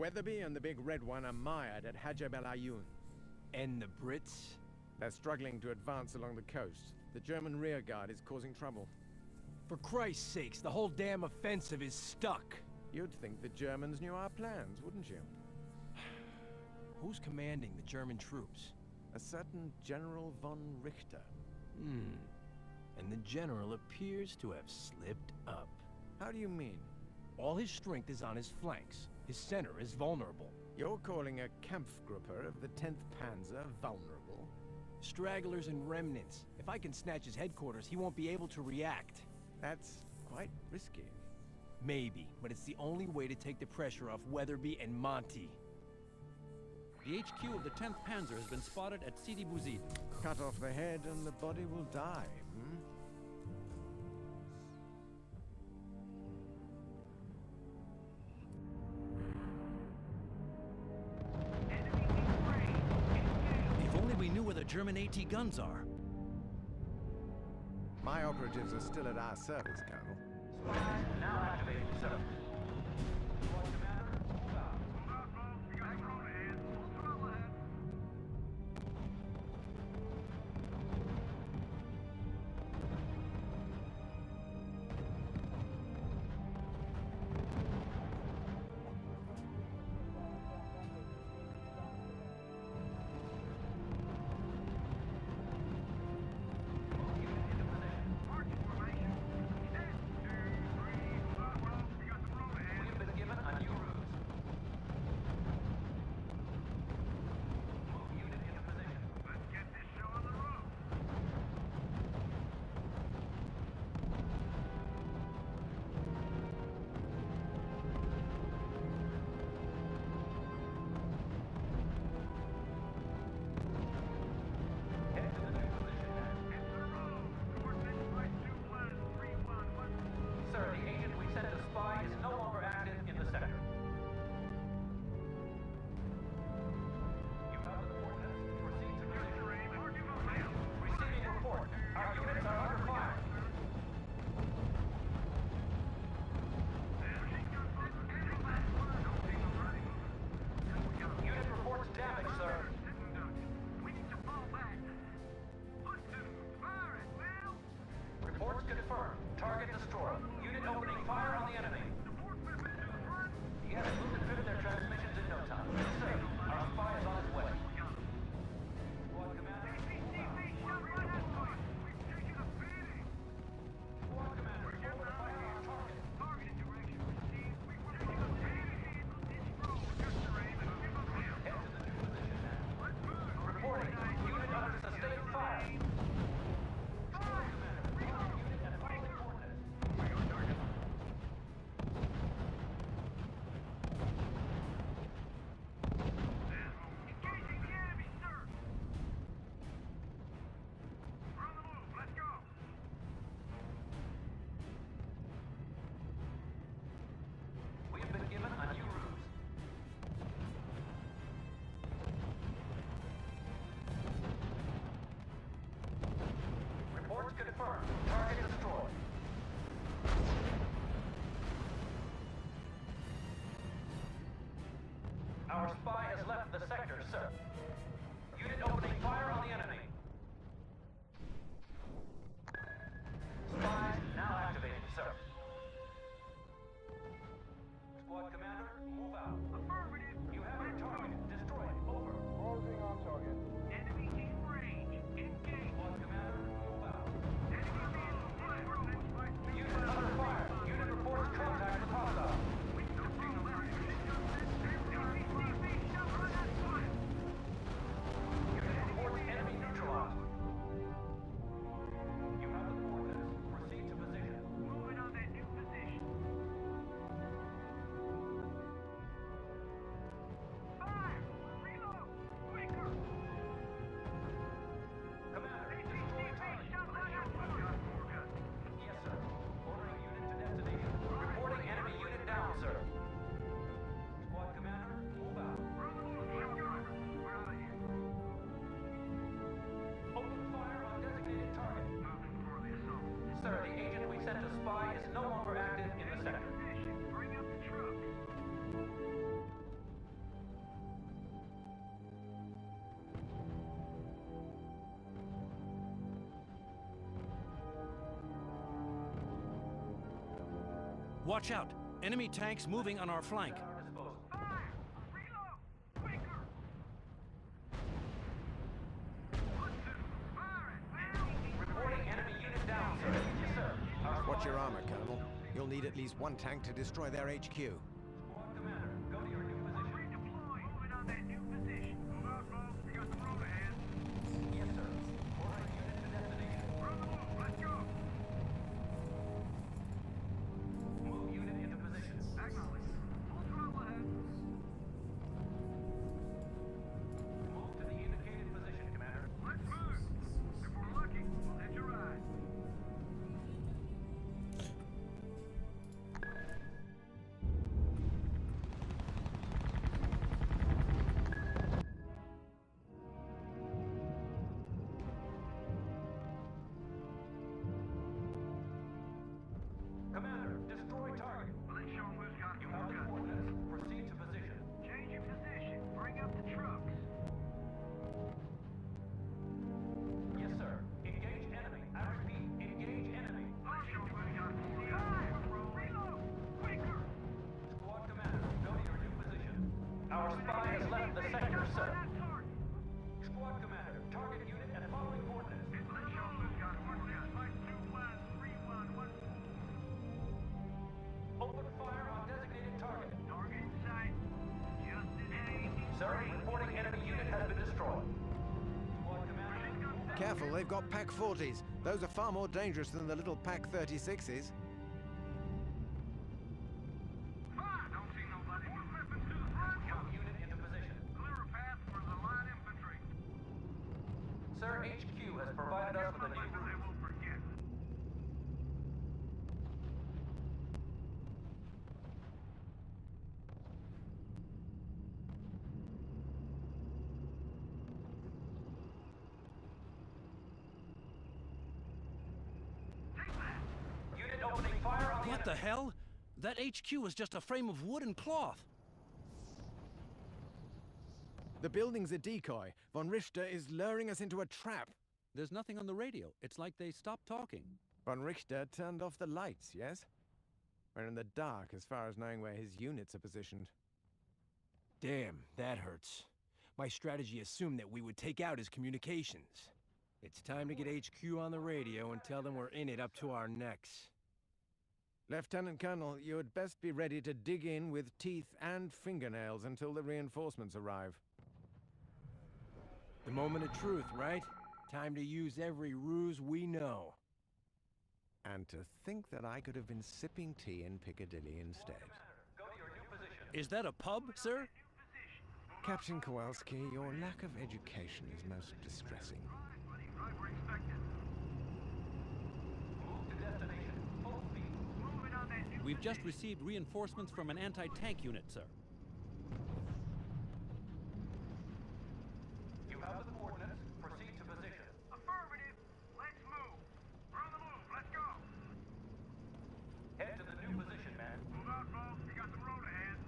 Weatherby and the big red one are mired at Hajab el Ayoun. And the Brits? They're struggling to advance along the coast. The German rearguard is causing trouble. For Christ's sakes, the whole damn offensive is stuck. You'd think the Germans knew our plans, wouldn't you? Who's commanding the German troops? A certain General von Richter. And the general appears to have slipped up. How do you mean? All his strength is on his flanks. His center is vulnerable. You're calling a Kampfgruppe of the 10th Panzer vulnerable? Stragglers and remnants. If I can snatch his headquarters, he won't be able to react. That's quite risky. Maybe, but it's the only way to take the pressure off Weatherby and Monty. The HQ of the 10th Panzer has been spotted at Sidi Bouzid. Cut off the head and the body will die, If only we knew where the German AT guns are. My operatives are still at our service, Colonel. Now activating, sir. Our spy has left the sector, sir. Unit opening fire on the enemy. Spies now activated, sir. Squad commander, move out. Affirmative. You have a target. Destroy it. Over. Closing on target. Enemy in range. Engage. Squad commander, move out. Enemy vehicle fire. Unit under fire. Unit reports contact with hostile. Enemy neutralized. You have the coordinates. Proceed to position. Moving on that new position. Fire! Reload! Quicker! Watch out! Enemy tanks moving on our flank. At our disposal. Fire! Reload! Quicker! Reporting enemy unit down, sir. Yes, sir. Our Watch your squad- armor, Colonel. You'll need at least one tank to destroy their HQ. Squad commander, go to your new position. Redeploying. Moving on that new position. Move out, folks. We got the road ahead. Yes, sir. Ordering unit to destination. We're on the move. Let's go. Move unit into position. Acknowledge. Full throttle ahead. Move to the indicated position, commander. Let's move. If we're lucky, we'll hitch a ride. Commander, destroy target. Well, let's show 'em who's got You more have the guns. coordinates. Proceed to position. Changing position. Bring up the trucks. Yes, sir. Engage enemy. I repeat, engage enemy. Let's show 'em who's got more guns. Reload! Quicker! Squad commander, go to your new position. Our spy has left the sector, sir. Squad commander, target unit and following coordinates. Let's show 'em who's got more guns. 5213114. Open fire on designated target. Target in sight. Just in aim. Sir, reporting enemy unit has been destroyed. Squad commander, Careful, they've got Pack 40s. Those are far more dangerous than the little Pack 36s. Fire! Don't see nobody. Put weapons to the front. move unit into position. Clear a path for the light infantry. Sir, HQ has provided us with a new They route. won't forget. Take that. Unit opening fire on the What the enemy. hell? That HQ was just a frame of wood and cloth. The building's a decoy. Von Richter is luring us into a trap. There's nothing on the radio. It's like they stopped talking. Von Richter turned off the lights, yes? We're in the dark as far as knowing where his units are positioned. Damn, that hurts. My strategy assumed that we would take out his communications. It's time to get HQ on the radio and tell them we're in it up to our necks. Lieutenant Colonel, you had best be ready to dig in with teeth and fingernails until the reinforcements arrive. The moment of truth, right? Time to use every ruse we know. And to think that I could have been sipping tea in Piccadilly instead. Go to your new position. Is that a pub, sir? Captain Kowalski, your lack of education is most distressing. Right where expected. Move to destination. Full speed. Moving on that new We've just received reinforcements from an anti-tank unit, sir. You have the coordinates. Proceed to position. affirmative. Let's move. We're on the move. Let's go. Head to the new position, man. Move out, folks. We got the road ahead.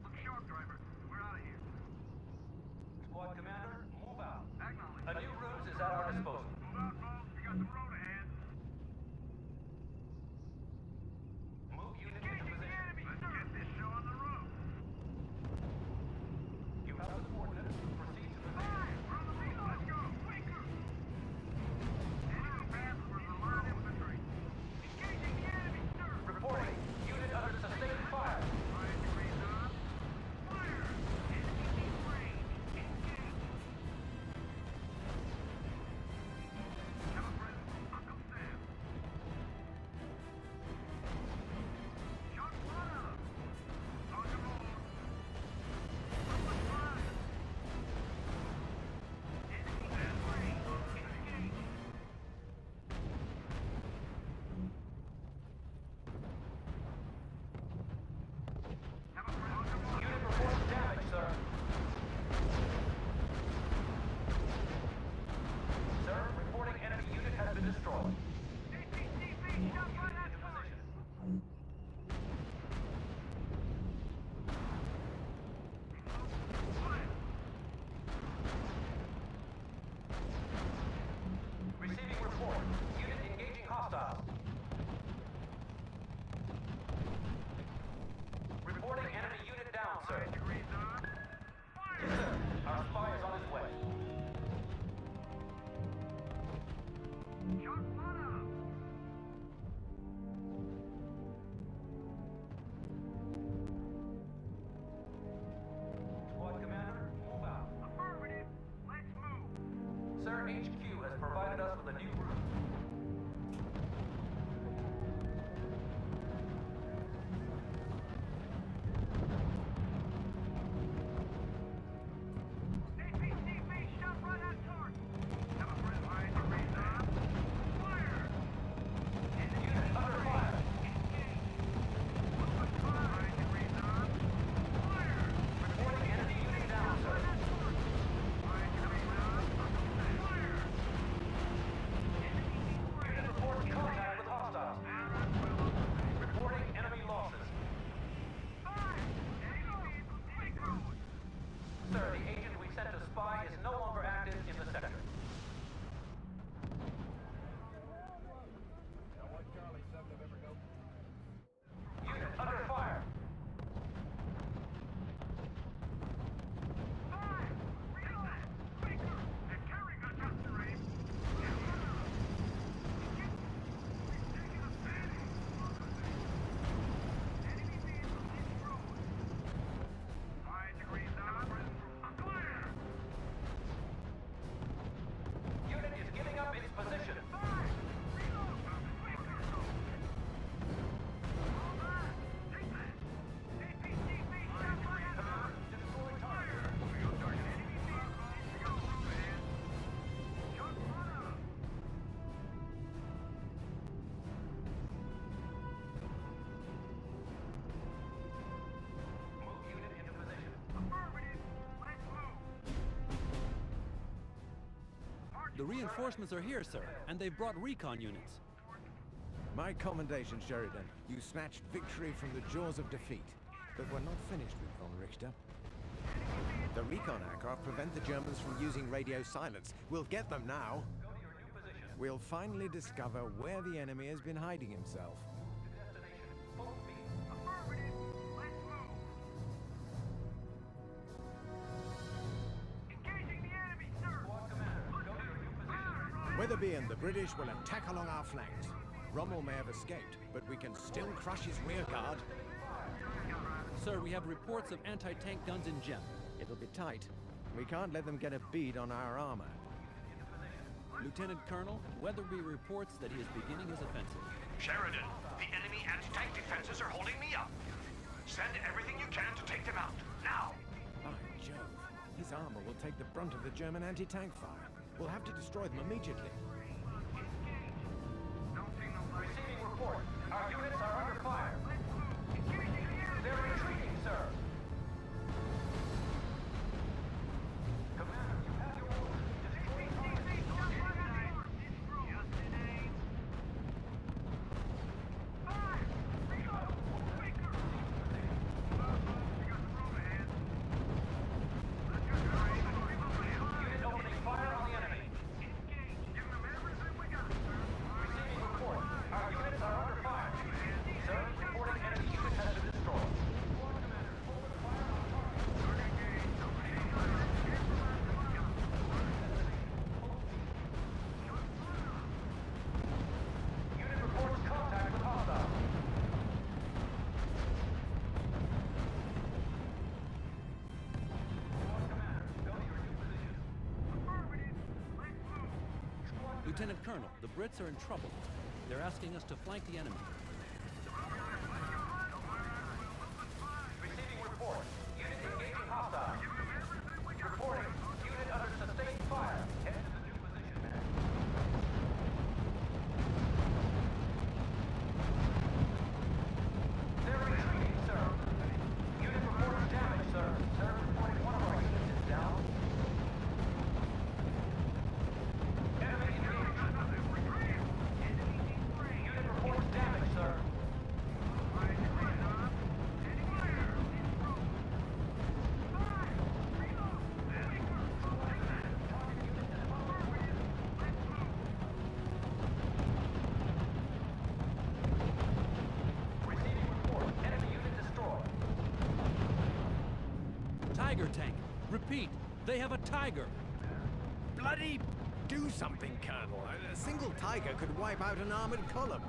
Look sharp, driver. We're out of here. Squad commander, move out. Acknowledge. A new ruse is at our disposal. Move out, folks. We got the road ahead. Move unit into Engaging the position. enemy. Let's get this show on the road. Commander, HQ has provided us with a new route. APCV shot right at torque. Have a friend line to raise up. Fire! Unit under fire. Engage. Line to raise up. Fire! Reporting enemy unit down, sir. Line to raise up. Fire! Unit reports contact with hostiles. Reporting enemy losses. Sir, the agent we sent to spy is no longer active in the sector. Unit under fire. Unit is giving up its position. Move unit into position. The reinforcements are here, sir, and they've brought recon units. My commendation, Sheridan. You snatched victory from the jaws of defeat. But we're not finished with von Richter. The recon aircraft prevent the Germans from using radio silence. We'll get them now. Go to your new position. We'll finally discover where the enemy has been hiding himself. Destination. Full speed. Engaging the enemy, sir! Squad commander, go to your new position. Weatherby and the British will attack along our flanks. Rommel may have escaped, but we can still crush his rear guard. Sir, we have reports of anti-tank guns in Gem. It'll be tight. We can't let them get a bead on our armor. Lieutenant Colonel, Weatherby reports that he is beginning his offensive. Sheridan, the enemy anti-tank defenses are holding me up. Send everything you can to take them out, now! By Jove, his armor will take the brunt of the German anti-tank fire. We'll have to destroy them immediately. Receiving report. Our units are under fire. They're retreating, sir. Commander, you have your orders. Destroy targets. Unit opening fire on the enemy. Receiving report. Our units are under fire. Sir, reporting enemy unit has been destroyed. Squad commander, open fire on target. Unit reports contact with hostile. Squad commander, go to your new position. Lieutenant Colonel, the Brits are in trouble. They're asking us to flank the enemy. Receiving report. Unit engaging hostile. Reporting. Unit under sustained fire. Head to the new position, man. They're retreating, sir. Unit reporting damage, sir. Sir, reporting one of our units is down. Enemy engaged. Unit reports damage, sir. Receiving report. Enemy unit destroyed. Tiger tank! Repeat, they have a Tiger! Bloody do something, Colonel. A single Tiger could wipe out an armored column.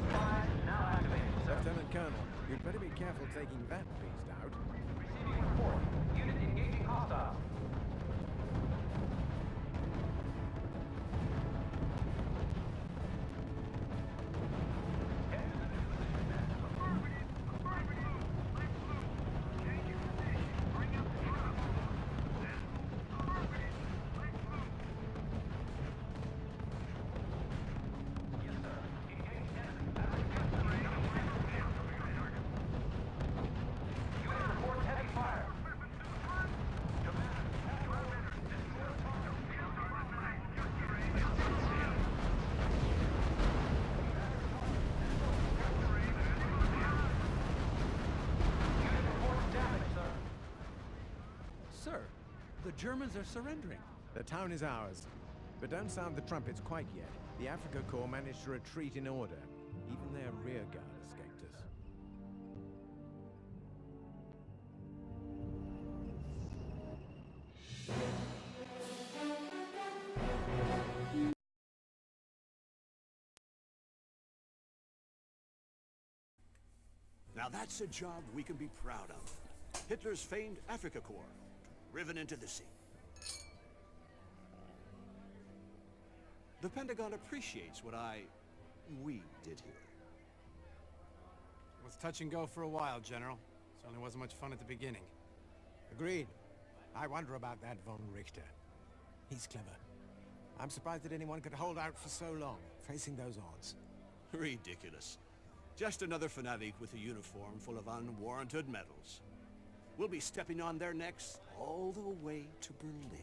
Spies now activated, sir. Lieutenant Colonel, you'd better be careful taking that beast out. Receiving report. Unit engaging hostile. Sir, the Germans are surrendering. The town is ours. But don't sound the trumpets quite yet. The Africa Corps managed to retreat in order. Even their rear guard escaped us. Now that's a job we can be proud of. Hitler's famed Africa Corps, driven into the sea. The Pentagon appreciates what we did here. It was touch and go for a while, General. Certainly wasn't much fun at the beginning. Agreed. I wonder about that von Richter. He's clever. I'm surprised that anyone could hold out for so long, facing those odds. Ridiculous. Just another fanatic with a uniform full of unwarranted medals. We'll be stepping on their necks all the way to Berlin.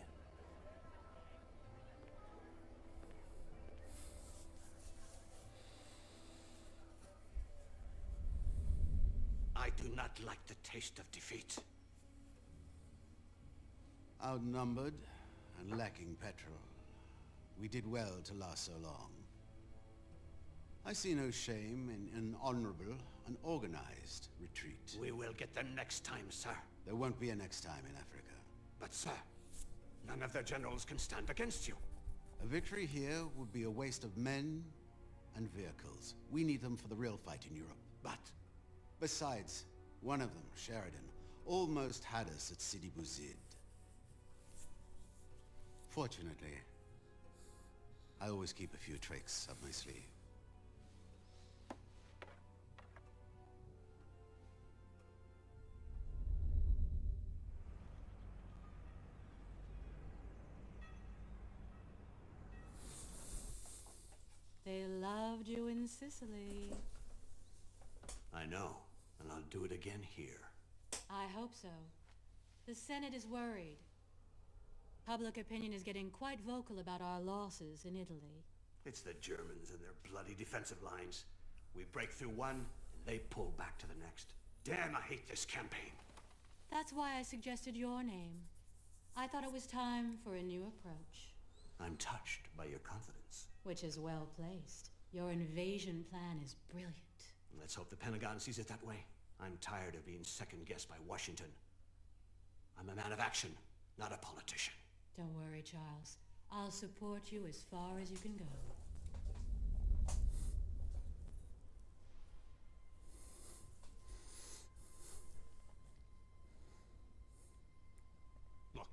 I do not like the taste of defeat. Outnumbered and lacking petrol, we did well to last so long. I see no shame in an honorable and organized retreat. We will get them next time, sir. There won't be a next time in Africa. But, sir, none of their generals can stand against you. A victory here would be a waste of men and vehicles. We need them for the real fight in Europe. But besides, one of them, Sheridan, almost had us at Sidi Bouzid. Fortunately, I always keep a few tricks up my sleeve. They loved you in Sicily. I know, and I'll do it again here. I hope so. The Senate is worried. Public opinion is getting quite vocal about our losses in Italy. It's the Germans and their bloody defensive lines. We break through one, and they pull back to the next. Damn, I hate this campaign. That's why I suggested your name. I thought it was time for a new approach. I'm touched by your confidence. Which is well placed. Your invasion plan is brilliant. Let's hope the Pentagon sees it that way. I'm tired of being second-guessed by Washington. I'm a man of action, not a politician. Don't worry, Charles. I'll support you as far as you can go. Look,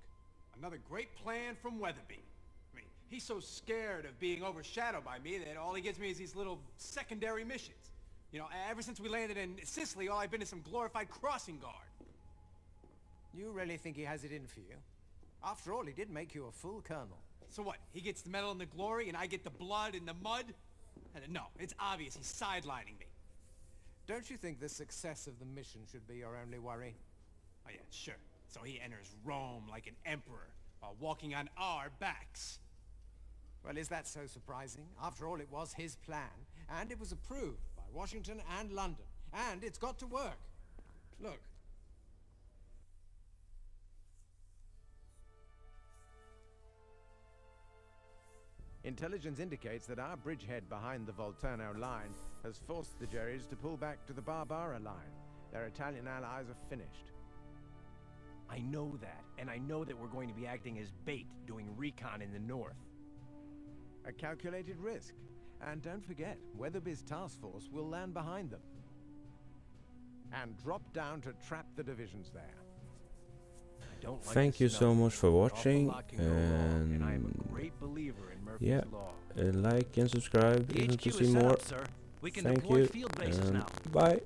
another great plan from Weatherby. I mean, he's so scared of being overshadowed by me that all he gives me is these little secondary missions. You know, ever since we landed in Sicily, all I've been is some glorified crossing guard. You really think he has it in for you? After all, he did make you a full colonel. So what, he gets the medal and the glory, and I get the blood and the mud? No, it's obvious he's sidelining me. Don't you think the success of the mission should be your only worry? Oh yeah, sure. So he enters Rome like an emperor, while walking on our backs. Well, is that so surprising? After all, it was his plan, and it was approved by Washington and London, and it's got to work. Look. Intelligence indicates that our bridgehead behind the Volturno line has forced the Jerrys to pull back to the Barbara line. Their Italian allies are finished. I know that, and I know that we're going to be acting as bait, doing recon in the north. A calculated risk. And don't forget, Weatherby's task force will land behind them. And drop down to trap the divisions there. Thank you so much for watching, and yeah, like and subscribe if you want to see more. Thank you, and bye.